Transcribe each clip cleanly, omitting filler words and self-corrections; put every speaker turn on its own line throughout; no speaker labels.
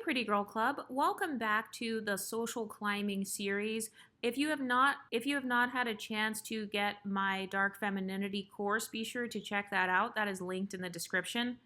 Pretty Girl Club. Welcome back to the social climbing series. If you have not had a chance to get my dark femininity course, be sure to check that out. That is linked in the description.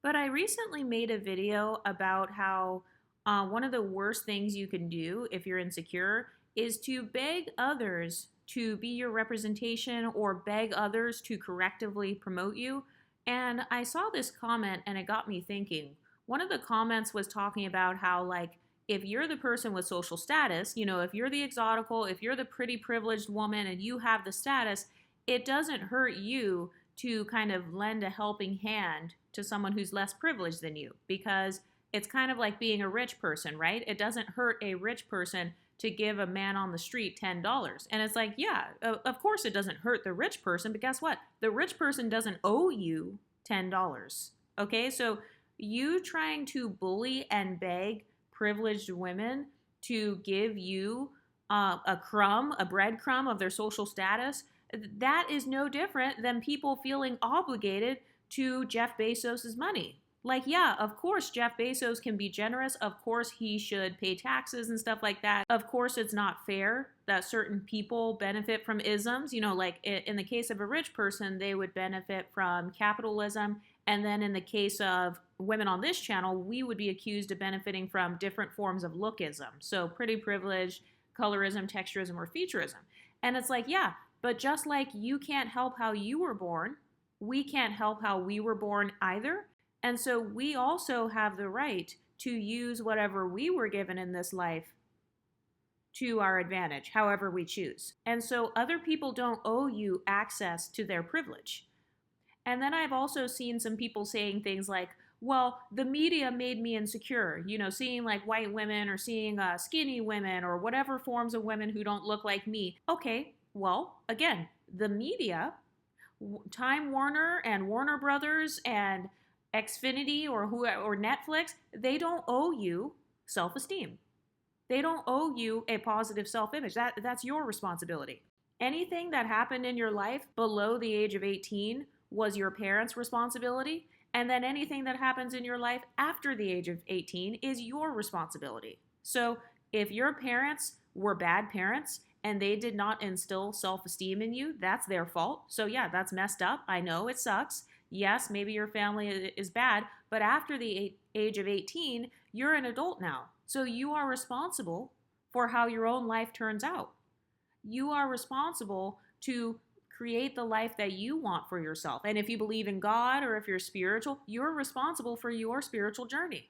But I recently made a video about how one of the worst things you can do if you're insecure is to beg others to be your representation or beg others to correctively promote you. And I saw this comment and it got me thinking. One of the comments was talking about how, like, if you're the person with social status, if you're the exotical, if you're the pretty privileged woman and you have the status, it doesn't hurt you to kind of lend a helping hand to someone who's less privileged than you, because it's kind of like being a rich person, right? It doesn't hurt a rich person to give a man on the street $10. And it's like, yeah, of course it doesn't hurt the rich person, but guess what? The rich person doesn't owe you $10. Okay, so you trying to bully and beg privileged women to give you a breadcrumb of their social status, that is no different than people feeling obligated to Jeff Bezos's money. Like, yeah, of course Jeff Bezos can be generous. Of course he should pay taxes and stuff like that. Of course it's not fair that certain people benefit from isms. Like in the case of a rich person, they would benefit from capitalism. And then in the case of women on this channel, we would be accused of benefiting from different forms of lookism. So pretty privilege, colorism, texturism, or featureism. And it's like, yeah, but just like you can't help how you were born, we can't help how we were born either. And so we also have the right to use whatever we were given in this life to our advantage, however we choose. And so other people don't owe you access to their privilege. And then I've also seen some people saying things like, well, the media made me insecure, seeing like white women or seeing skinny women or whatever forms of women who don't look like me. Okay, well, again, the media, Time Warner and Warner Brothers and Xfinity or Netflix, they don't owe you self-esteem. They don't owe you a positive self-image. That's your responsibility. Anything that happened in your life below the age of 18 was your parents' responsibility. And then anything that happens in your life after the age of 18 is your responsibility. So if your parents were bad parents and they did not instill self-esteem in you, that's their fault. So yeah, that's messed up. I know it sucks. Yes, maybe your family is bad, but after the age of 18, you're an adult now. So you are responsible for how your own life turns out. You are responsible to create the life that you want for yourself. And if you believe in God or if you're spiritual, you're responsible for your spiritual journey.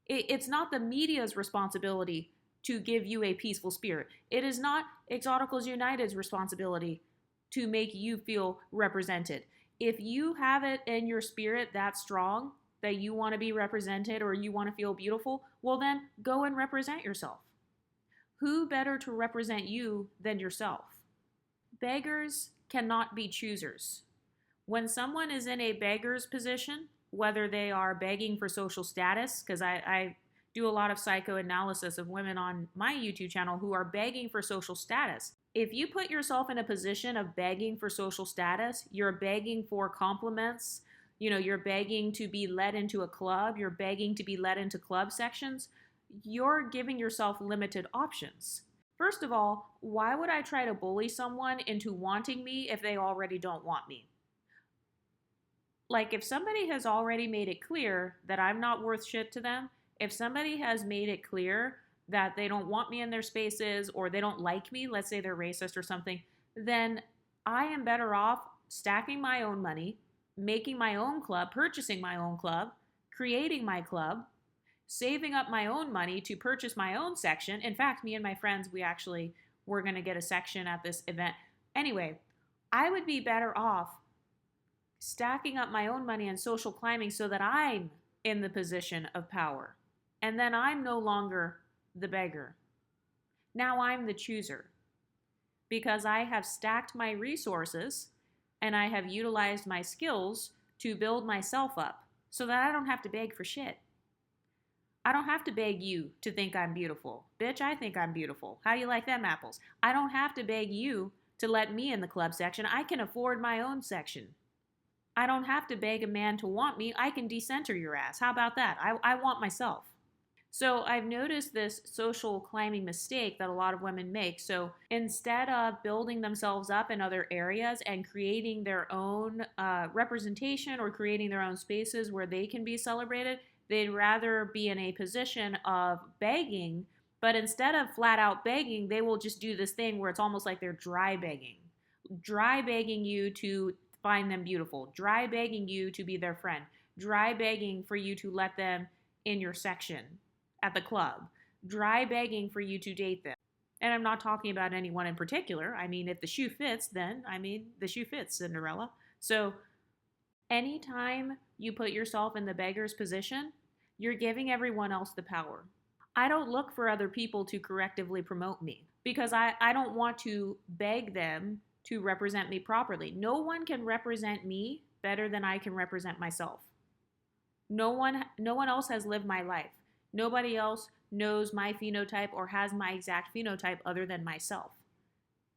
It's not the media's responsibility to give you a peaceful spirit. It is not Exoticals United's responsibility to make you feel represented. If you have it in your spirit that strong that you want to be represented or you want to feel beautiful, well then go and represent yourself. Who better to represent you than yourself? Beggars cannot be choosers. When someone is in a beggar's position, whether they are begging for social status, because I do a lot of psychoanalysis of women on my YouTube channel who are begging for social status. If you put yourself in a position of begging for social status, you're begging for compliments, you're begging to be let into a club, you're begging to be let into club sections, you're giving yourself limited options. First of all, why would I try to bully someone into wanting me if they already don't want me? Like, if somebody has already made it clear that I'm not worth shit to them, if somebody has made it clear that they don't want me in their spaces or they don't like me, let's say they're racist or something, then I am better off stacking my own money, making my own club, purchasing my own club, creating my club, saving up my own money to purchase my own section. In fact, me and my friends, we're going to get a section at this event. Anyway, I would be better off stacking up my own money and social climbing so that I'm in the position of power. And then I'm no longer the beggar. Now I'm the chooser because I have stacked my resources and I have utilized my skills to build myself up so that I don't have to beg for shit. I don't have to beg you to think I'm beautiful. Bitch, I think I'm beautiful. How do you like them apples? I don't have to beg you to let me in the club section. I can afford my own section. I don't have to beg a man to want me. I can decenter your ass. How about that? I want myself. So I've noticed this social climbing mistake that a lot of women make. So instead of building themselves up in other areas and creating their own representation or creating their own spaces where they can be celebrated, they'd rather be in a position of begging. But instead of flat out begging, they will just do this thing where it's almost like they're dry begging you to find them beautiful, dry begging you to be their friend, dry begging for you to let them in your section at the club, dry begging for you to date them. And I'm not talking about anyone in particular. I mean, if the shoe fits, then the shoe fits, Cinderella. So anytime you put yourself in the beggar's position, you're giving everyone else the power. I don't look for other people to correctively promote me because I don't want to beg them to represent me properly. No one can represent me better than I can represent myself. No one else has lived my life. Nobody else knows my phenotype or has my exact phenotype other than myself.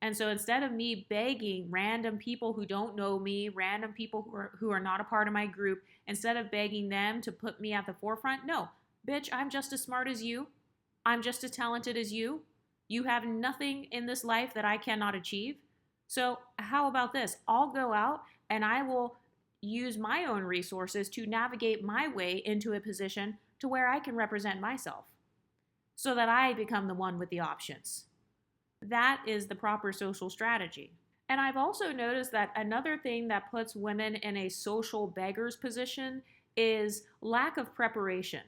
And so instead of me begging random people who don't know me, random people who are not a part of my group, instead of begging them to put me at the forefront, no, bitch, I'm just as smart as you. I'm just as talented as you. You have nothing in this life that I cannot achieve. So how about this? I'll go out and I will use my own resources to navigate my way into a position to where I can represent myself so that I become the one with the options. That is the proper social strategy. And I've also noticed that another thing that puts women in a social beggar's position is lack of preparation.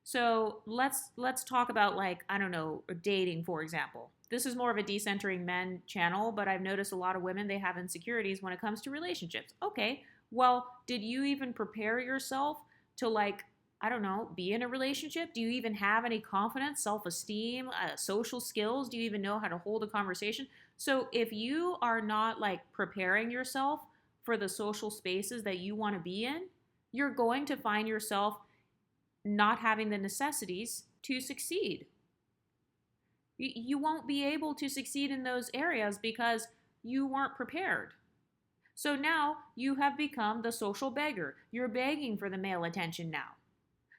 So let's talk about, like, I don't know, dating, for example. This is more of a decentering men channel, but I've noticed a lot of women, they have insecurities when it comes to relationships. Okay, well, did you even prepare yourself to, like, I don't know, be in a relationship? Do you even have any confidence, self-esteem, social skills? Do you even know how to hold a conversation? So if you are not, like, preparing yourself for the social spaces that you want to be in, you're going to find yourself not having the necessities to succeed. You won't be able to succeed in those areas because you weren't prepared. So now you have become the social beggar. You're begging for the male attention now.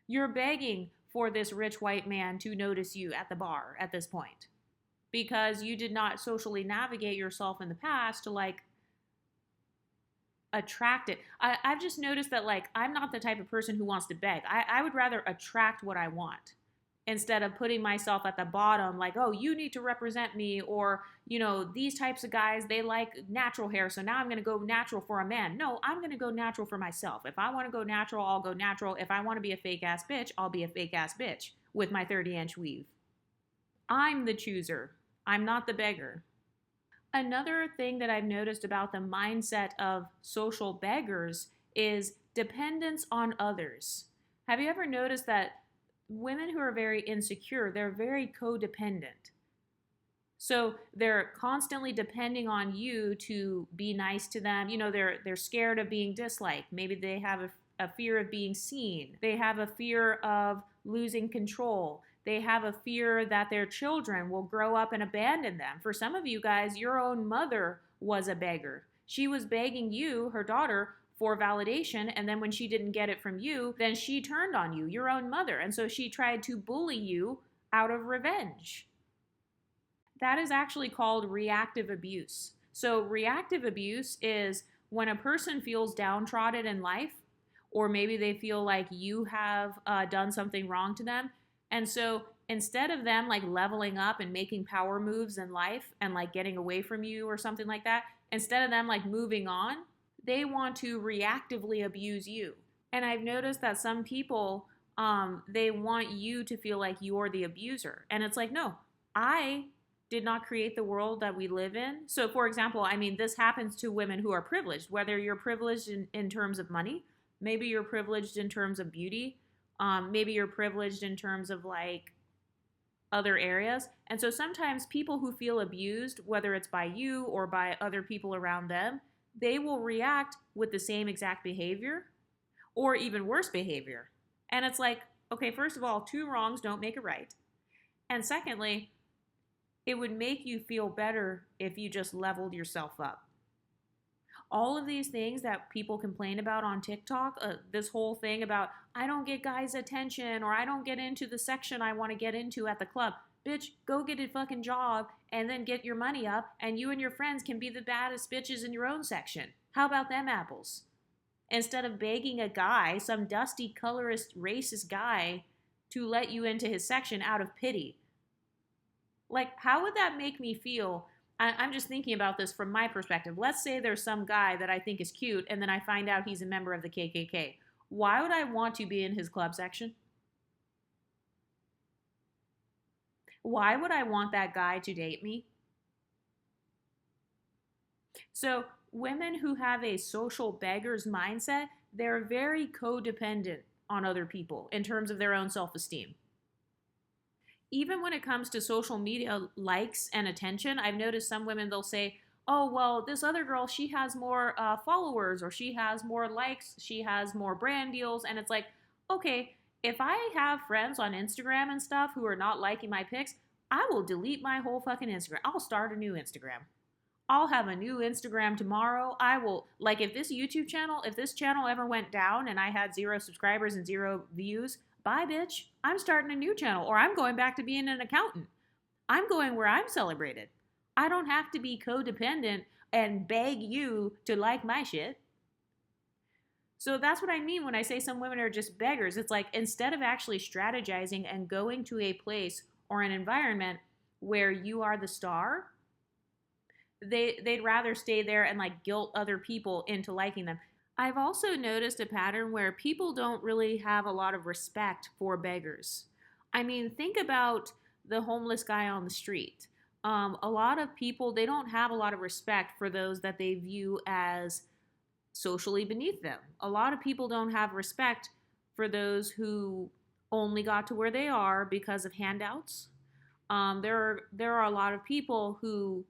You're begging for this rich white man to notice you at the bar at this point because you did not socially navigate yourself in the past to, like, attract it. I've just noticed that, like, I'm not the type of person who wants to beg. I would rather attract what I want instead of putting myself at the bottom, like, oh, you need to represent me, or, you know, these types of guys, they like natural hair, so now I'm going to go natural for a man. No, I'm going to go natural for myself. If I want to go natural, I'll go natural. If I want to be a fake ass bitch, I'll be a fake ass bitch with my 30-inch weave. I'm the chooser. I'm not the beggar. Another thing that I've noticed about the mindset of social beggars is dependence on others. Have you ever noticed that women who are very insecure, they're very codependent? So they're constantly depending on you to be nice to them. You know, they're scared of being disliked. Maybe they have a fear of being seen. They have a fear of losing control. They have a fear that their children will grow up and abandon them. For some of you guys, your own mother was a beggar. She was begging you, her daughter, for validation, and then when she didn't get it from you, then she turned on you, your own mother, and so she tried to bully you out of revenge. That is actually called reactive abuse. So reactive abuse is when a person feels downtrodden in life, or maybe they feel like you have done something wrong to them, and so instead of them, like, leveling up and making power moves in life and, like, getting away from you or something like that, instead of them, like, moving on, they want to reactively abuse you. And I've noticed that some people, they want you to feel like you're the abuser. And it's like, no, I did not create the world that we live in. So, for example, I mean, this happens to women who are privileged, whether you're privileged in terms of money, maybe you're privileged in terms of beauty, maybe you're privileged in terms of, like, other areas. And so sometimes people who feel abused, whether it's by you or by other people around them, they will react with the same exact behavior or even worse behavior. And it's like, okay, first of all, two wrongs don't make it right. And secondly, it would make you feel better if you just leveled yourself up. All of these things that people complain about on TikTok, this whole thing about I don't get guys' attention or I don't get into the section I want to get into at the club. Bitch, go get a fucking job and then get your money up, and you and your friends can be the baddest bitches in your own section. How about them apples? Instead of begging a guy, some dusty, colorist, racist guy, to let you into his section out of pity. Like, how would that make me feel? I'm just thinking about this from my perspective. Let's say there's some guy that I think is cute, and then I find out he's a member of the KKK. Why would I want to be in his club section? Why would I want that guy to date me? So, women who have a social beggar's mindset, they're very codependent on other people in terms of their own self esteem. Even when it comes to social media likes and attention, I've noticed some women, they'll say, oh, well, this other girl, she has more followers, or she has more likes, she has more brand deals. And it's like, okay, if I have friends on Instagram and stuff who are not liking my pics, I will delete my whole fucking Instagram. I'll start a new Instagram. I'll have a new Instagram tomorrow. I will, like, if this YouTube channel, if this channel ever went down and I had 0 subscribers and 0 views, bye, bitch. I'm starting a new channel, or I'm going back to being an accountant. I'm going where I'm celebrated. I don't have to be codependent and beg you to like my shit. So that's what I mean when I say some women are just beggars. It's like, instead of actually strategizing and going to a place or an environment where you are the star, they'd rather stay there and like guilt other people into liking them. I've also noticed a pattern where people don't really have a lot of respect for beggars. I mean, think about the homeless guy on the street. A lot of people, they don't have a lot of respect for those that they view as socially beneath them. A lot of people don't have respect for those who only got to where they are because of handouts. There are a lot of people who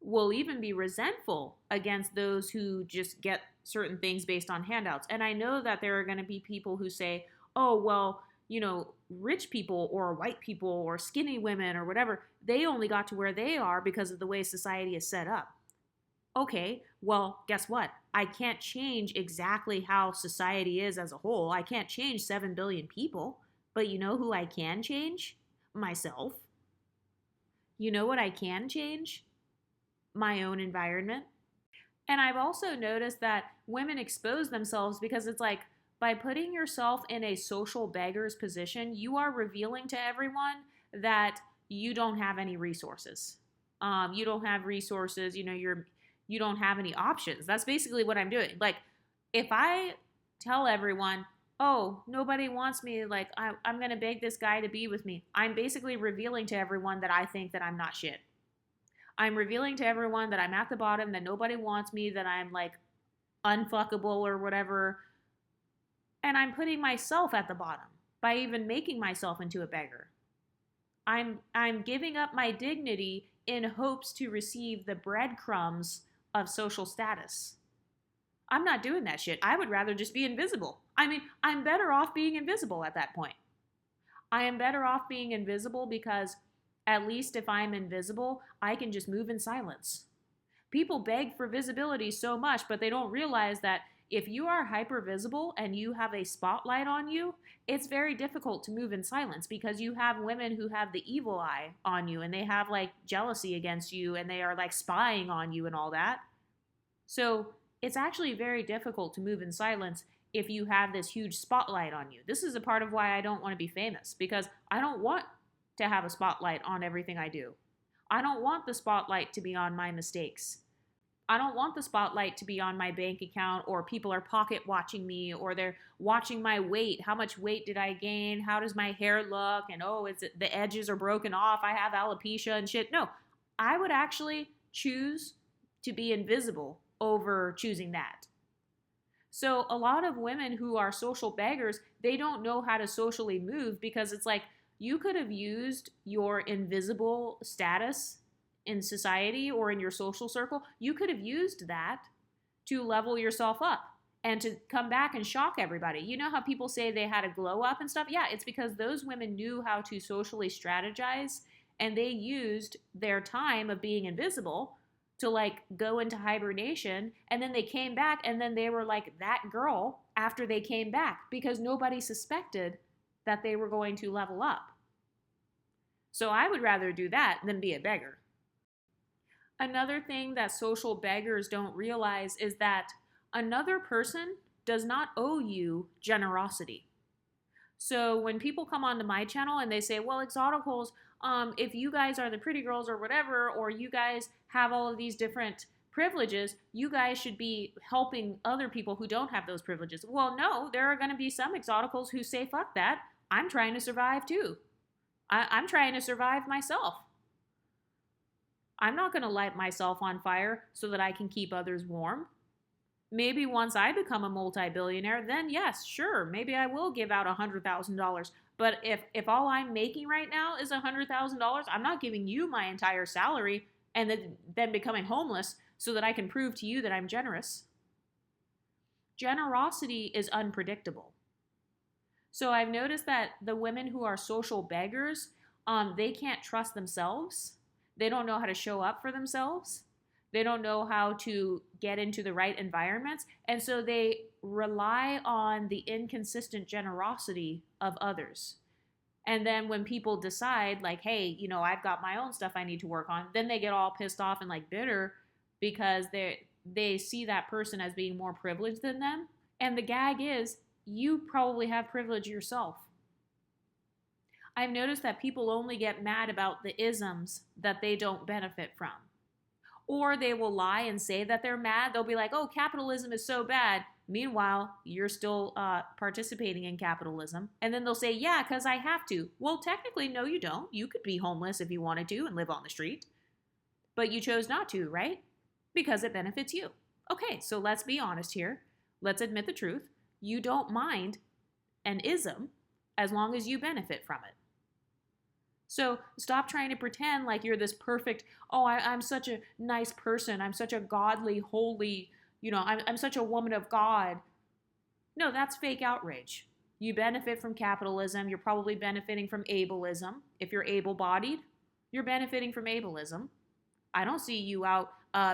will even be resentful against those who just get certain things based on handouts. And I know that there are going to be people who say, oh, well, you know, rich people or white people or skinny women or whatever, they only got to where they are because of the way society is set up. Okay, well, guess what? I can't change exactly how society is as a whole. I can't change 7 billion people. But you know who I can change? Myself. You know what I can change? My own environment. And I've also noticed that women expose themselves because it's like, by putting yourself in a social beggar's position, you are revealing to everyone that you don't have any resources. You don't have resources, you don't have any options. That's basically what I'm doing. Like, if I tell everyone, oh, nobody wants me, like, I'm going to beg this guy to be with me, I'm basically revealing to everyone that I think that I'm not shit. I'm revealing to everyone that I'm at the bottom, that nobody wants me, that I'm like unfuckable or whatever. And I'm putting myself at the bottom by even making myself into a beggar. I'm giving up my dignity in hopes to receive the breadcrumbs of social status. I'm not doing that shit. I would rather just be invisible. I mean, I'm better off being invisible at that point. I am better off being invisible because at least if I'm invisible, I can just move in silence. People beg for visibility so much, but they don't realize that if you are hyper visible and you have a spotlight on you, it's very difficult to move in silence because you have women who have the evil eye on you and they have like jealousy against you and they are like spying on you and all that. So it's actually very difficult to move in silence if you have this huge spotlight on you. This is a part of why I don't want to be famous, because I don't want to have a spotlight on everything I do. I don't want the spotlight to be on my mistakes. I don't want the spotlight to be on my bank account, or people are pocket watching me, or they're watching my weight. How much weight did I gain? How does my hair look? And oh, the edges are broken off. I have alopecia and shit. No, I would actually choose to be invisible over choosing that. So a lot of women who are social beggars, they don't know how to socially move because it's like, you could have used your invisible status in society or in your social circle. You could have used that to level yourself up and to come back and shock everybody. You know how people say they had a glow up and stuff? Yeah, it's because those women knew how to socially strategize, and they used their time of being invisible to like go into hibernation, and then they came back and then they were like that girl after they came back because nobody suspected that they were going to level up. So I would rather do that than be a beggar. Another thing that social beggars don't realize is that another person does not owe you generosity. So when people come onto my channel and they say, well, Exoticals, if you guys are the pretty girls or whatever, or you guys have all of these different privileges, you guys should be helping other people who don't have those privileges. Well, no, there are going to be some Exoticals who say, fuck that. I'm trying to survive too. I'm trying to survive myself. I'm not going to light myself on fire so that I can keep others warm. Maybe once I become a multi-billionaire, then yes, sure, maybe I will give out $100,000. But if all I'm making right now is $100,000, I'm not giving you my entire salary and then becoming homeless so that I can prove to you that I'm generous. Generosity is unpredictable. So I've noticed that the women who are social beggars, they can't trust themselves. They don't know how to show up for themselves. They don't know how to get into the right environments. And so they rely on the inconsistent generosity of others. And then when people decide like, hey, you know, I've got my own stuff I need to work on, then they get all pissed off and like bitter because they see that person as being more privileged than them. And the gag is, you probably have privilege yourself. I've noticed that people only get mad about the isms that they don't benefit from. Or they will lie and say that they're mad. They'll be like, oh, capitalism is so bad. Meanwhile, you're still participating in capitalism. And then they'll say, yeah, because I have to. Well, technically, no, you don't. You could be homeless if you wanted to and live on the street. But you chose not to, right? Because it benefits you. Okay, so let's be honest here. Let's admit the truth. You don't mind an ism as long as you benefit from it. So stop trying to pretend like you're this perfect, oh, I'm such a nice person. I'm such a godly, holy, I'm such a woman of God. No, that's fake outrage. You benefit from capitalism. You're probably benefiting from ableism. If you're able-bodied, you're benefiting from ableism. I don't see you out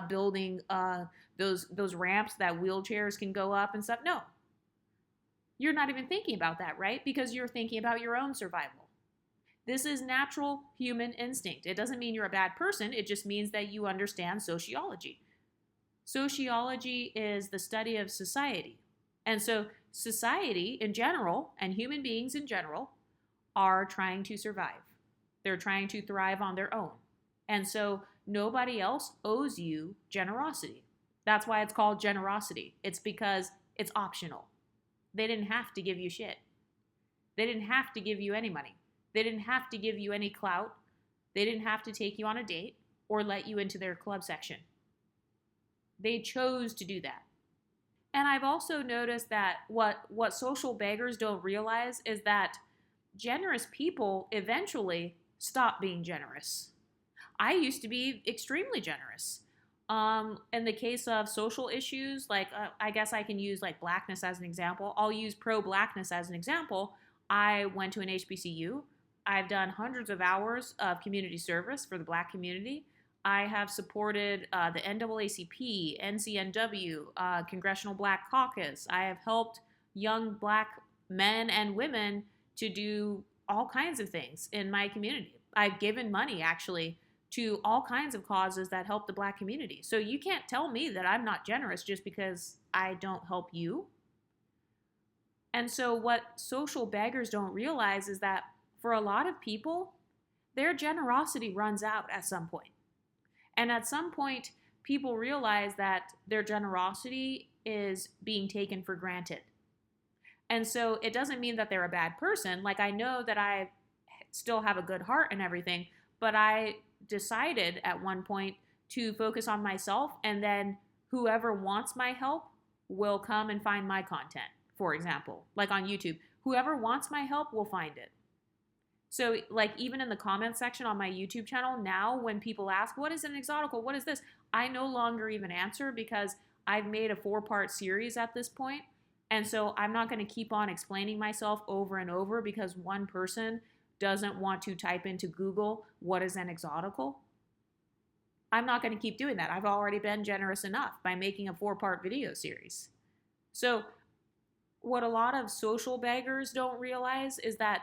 building those ramps that wheelchairs can go up and stuff. No. You're not even thinking about that, right? Because you're thinking about your own survival. This is natural human instinct. It doesn't mean you're a bad person. It just means that you understand sociology. Sociology is the study of society. And so society in general and human beings in general are trying to survive. They're trying to thrive on their own. And so nobody else owes you generosity. That's why it's called generosity. It's because it's optional. They didn't have to give you shit. They didn't have to give you any money. They didn't have to give you any clout. They didn't have to take you on a date or let you into their club section. They chose to do that. And I've also noticed that what social beggars don't realize is that generous people eventually stop being generous. I used to be extremely generous. In the case of social issues, like I guess I can use like blackness as an example. I'll use pro-blackness as an example. I went to an HBCU. I've done hundreds of hours of community service for the Black community. I have supported the NAACP, NCNW, Congressional Black Caucus. I have helped young Black men and women to do all kinds of things in my community. I've given money, actually, to all kinds of causes that help the Black community. So you can't tell me that I'm not generous just because I don't help you. And so what social beggars don't realize is that for a lot of people, their generosity runs out at some point. And at some point, people realize that their generosity is being taken for granted. And so it doesn't mean that they're a bad person. Like, I know that I still have a good heart and everything, but I decided at one point to focus on myself, and then whoever wants my help will come and find my content, for example, like on YouTube. Whoever wants my help will find it. So like even in the comment section on my YouTube channel now, when people ask, what is an exotical? What is this? I no longer even answer because I've made a 4-part series at this point. And so I'm not going to keep on explaining myself over and over because one person doesn't want to type into Google, what is an exotical? I'm not going to keep doing that. I've already been generous enough by making a 4-part video series. So, what a lot of social beggars don't realize is that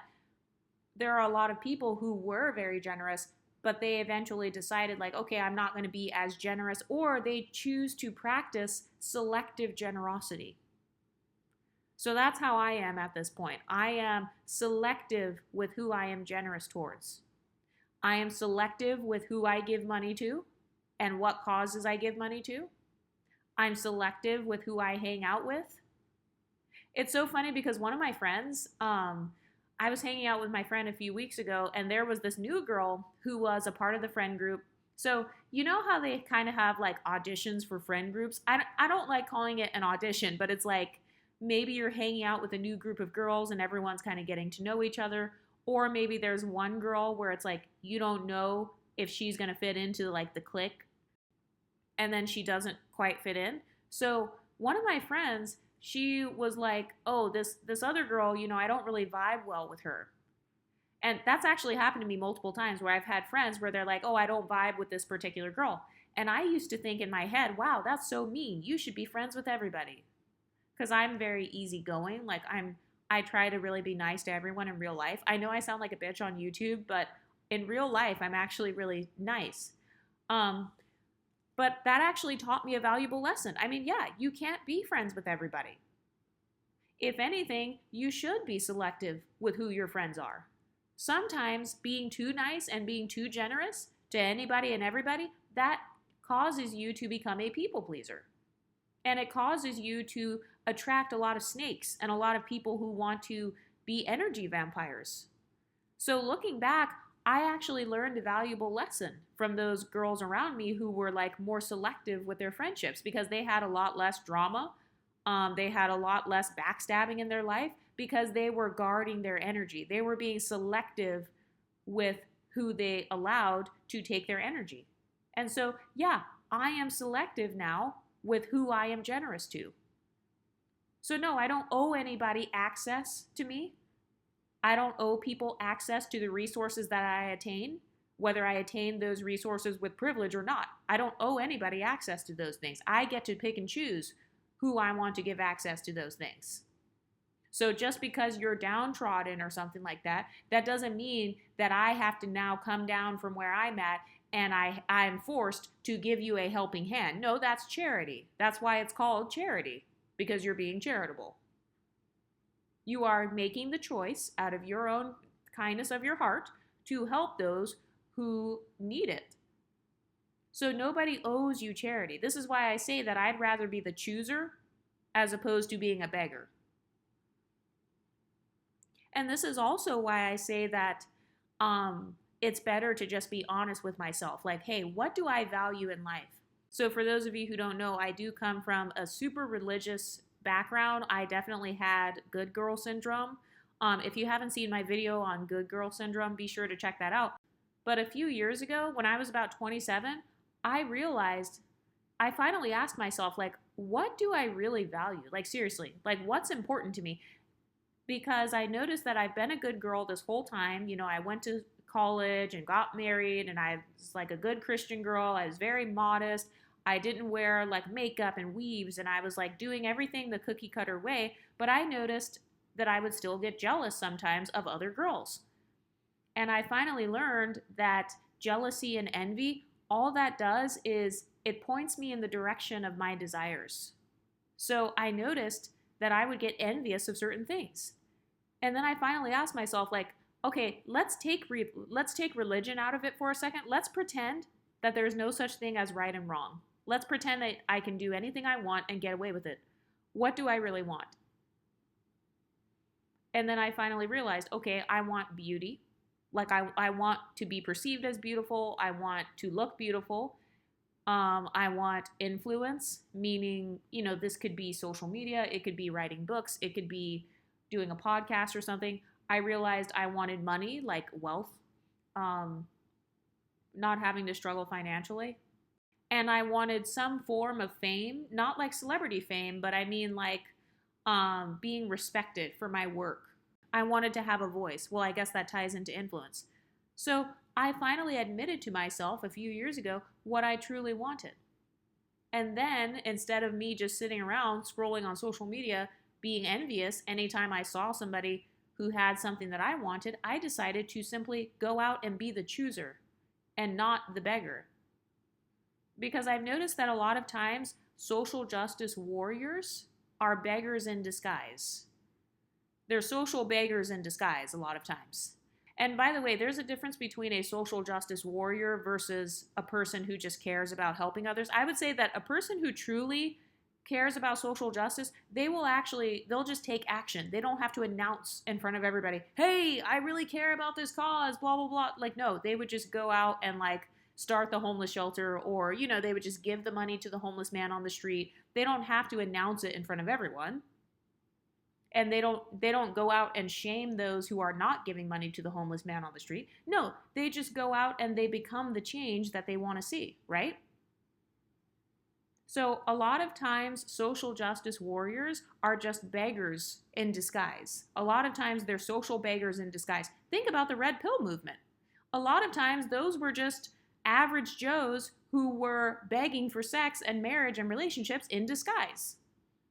there are a lot of people who were very generous, but they eventually decided, like, okay, I'm not going to be as generous, or they choose to practice selective generosity. So that's how I am at this point. I am selective with who I am generous towards. I am selective with who I give money to and what causes I give money to. I'm selective with who I hang out with. It's so funny because one of my friends, I was hanging out with my friend a few weeks ago, and there was this new girl who was a part of the friend group. So, you know how they kind of have like auditions for friend groups? I don't like calling it an audition, but it's like maybe you're hanging out with a new group of girls and everyone's kind of getting to know each other. Or maybe there's one girl where it's like you don't know if she's going to fit into like the clique, and then she doesn't quite fit in. So one of my friends, she was like, oh, this other girl, I don't really vibe well with her. And that's actually happened to me multiple times where I've had friends where they're like, oh, I don't vibe with this particular girl. And I used to think in my head, wow, that's so mean. You should be friends with everybody. Because I'm very easygoing. Like I try to really be nice to everyone in real life. I know I sound like a bitch on YouTube, but in real life, I'm actually really nice. But that actually taught me a valuable lesson. I mean, yeah, you can't be friends with everybody. If anything, you should be selective with who your friends are. Sometimes being too nice and being too generous to anybody and everybody, that causes you to become a people pleaser. And it causes you to attract a lot of snakes and a lot of people who want to be energy vampires. So looking back, I actually learned a valuable lesson from those girls around me who were like more selective with their friendships because they had a lot less drama. They had a lot less backstabbing in their life because they were guarding their energy. They were being selective with who they allowed to take their energy. And so, yeah, I am selective now with who I am generous to. So no, I don't owe anybody access to me. I don't owe people access to the resources that I attain, whether I attain those resources with privilege or not. I don't owe anybody access to those things. I get to pick and choose who I want to give access to those things. So just because you're downtrodden or something like that, that doesn't mean that I have to now come down from where I'm at and I'm forced to give you a helping hand. No, that's charity. That's why it's called charity, because you're being charitable. You are making the choice out of your own kindness of your heart to help those who need it. So nobody owes you charity. This is why I say that I'd rather be the chooser as opposed to being a beggar. And this is also why I say that it's better to just be honest with myself. Like, hey, what do I value in life? So for those of you who don't know, I do come from a super religious background. I definitely had good girl syndrome. If you haven't seen my video on good girl syndrome, be sure to check that out. But a few years ago, when I was about 27, I realized, I finally asked myself, like, what do I really value? Like, seriously, like, what's important to me? Because I noticed that I've been a good girl this whole time. I went to college and got married, and I was like a good Christian girl. I was very modest. I didn't wear like makeup and weaves, and I was like doing everything the cookie cutter way. But I noticed that I would still get jealous sometimes of other girls. And I finally learned that jealousy and envy, all that does is it points me in the direction of my desires. So I noticed that I would get envious of certain things. And then I finally asked myself, like, okay, let's take religion out of it for a second. Let's pretend that there's no such thing as right and wrong. Let's pretend that I can do anything I want and get away with it. What do I really want? And then I finally realized, okay, I want beauty. Like I want to be perceived as beautiful. I want to look beautiful. I want influence, meaning, this could be social media. It could be writing books. It could be doing a podcast or something. I realized I wanted money, like wealth, not having to struggle financially. And I wanted some form of fame, not like celebrity fame, but I mean like being respected for my work. I wanted to have a voice. Well, I guess that ties into influence. So I finally admitted to myself a few years ago what I truly wanted. And then instead of me just sitting around scrolling on social media being envious anytime I saw somebody who had something that I wanted, I decided to simply go out and be the chooser and not the beggar. Because I've noticed that a lot of times social justice warriors are beggars in disguise. They're social beggars in disguise a lot of times. And by the way, there's a difference between a social justice warrior versus a person who just cares about helping others. I would say that a person who truly cares about social justice, they'll just take action. They don't have to announce in front of everybody, hey, I really care about this cause, blah, blah, blah. Like, no, they would just go out and like start the homeless shelter, or, they would just give the money to the homeless man on the street. They don't have to announce it in front of everyone. And they don't go out and shame those who are not giving money to the homeless man on the street. No, they just go out and they become the change that they want to see, right? So a lot of times social justice warriors are just beggars in disguise. A lot of times they're social beggars in disguise. Think about the red pill movement. A lot of times those were just average Joes who were begging for sex and marriage and relationships in disguise.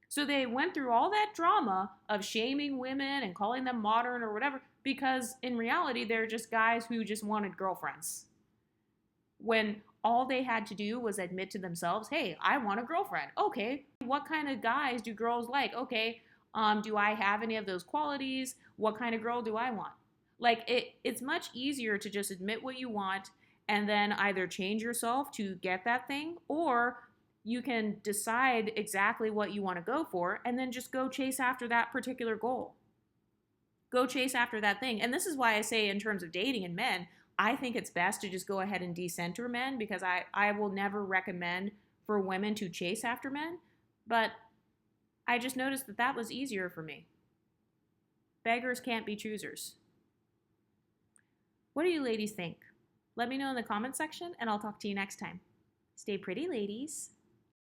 So they went through all that drama of shaming women and calling them modern or whatever, because in reality, they're just guys who just wanted girlfriends. When all they had to do was admit to themselves, hey, I want a girlfriend. Okay, what kind of guys do girls like? Okay, do I have any of those qualities? What kind of girl do I want? Like, it's much easier to just admit what you want and then either change yourself to get that thing, or you can decide exactly what you want to go for and then just go chase after that particular goal. Go chase after that thing. And this is why I say, in terms of dating and men, I think it's best to just go ahead and decenter men, because I will never recommend for women to chase after men. But I just noticed that that was easier for me. Beggars can't be choosers. What do you ladies think? Let me know in the comment section, and I'll talk to you next time. Stay pretty, ladies.